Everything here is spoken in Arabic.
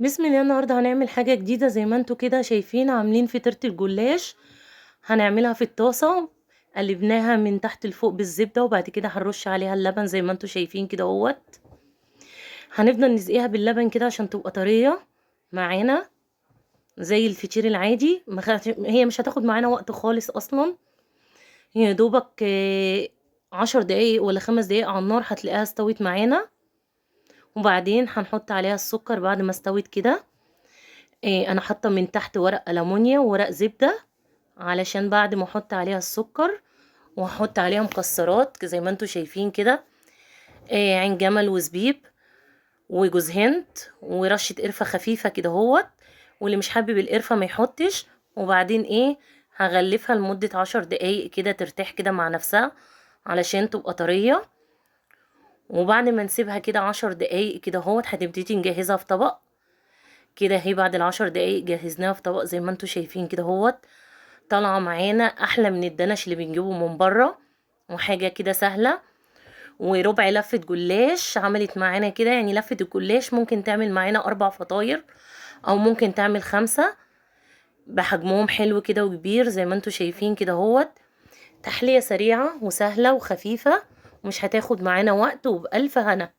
بسم الله. النهارده هنعمل حاجة جديدة زي ما انتوا كده شايفين، عاملين فطيرة الجلاش. هنعملها في الطاسة، قلبناها من تحت لفوق بالزبدة، وبعد كده هنرش عليها اللبن زي ما انتوا شايفين كده اهوت. هنفضل نسقيها باللبن كده عشان تبقى طرية معانا زي الفطير العادي. هي مش هتاخد معانا وقت خالص اصلا. هي يا دوبك 10 دقايق ولا 5 دقايق على النار هتلاقيها استوت معانا. وبعدين هنحط عليها السكر بعد ما استوت كده. انا حاطه من تحت ورق ألمونيا وورق زبدة علشان بعد ما احط عليها السكر، وهحط عليها مكسرات زي ما انتوا شايفين كده. عين جمل وزبيب وجوز هند ورشة قرفة خفيفة كده اهوت. واللي مش حابب القرفة ما يحطش. وبعدين هغلفها لمدة 10 دقايق كده ترتاح كده مع نفسها علشان تبقى طرية. وبعد ما نسيبها كده 10 دقايق كده اهوت هتبتدي نجهزها في طبق. كده اهي بعد ال10 دقايق جهزناها في طبق زي ما انتوا شايفين كده اهوت. طالعه معانا احلى من الدنش اللي بنجيبه من بره، وحاجه كده سهله. وربع لفه جلاش عملت معانا كده، يعني لفه الجلاش ممكن تعمل معانا 4 فطاير او ممكن تعمل 5 بحجمهم حلو كده وكبير زي ما انتوا شايفين كده اهوت. تحليه سريعه وسهله وخفيفه، ومش هتاخد معانا وقت، وبألف هنا.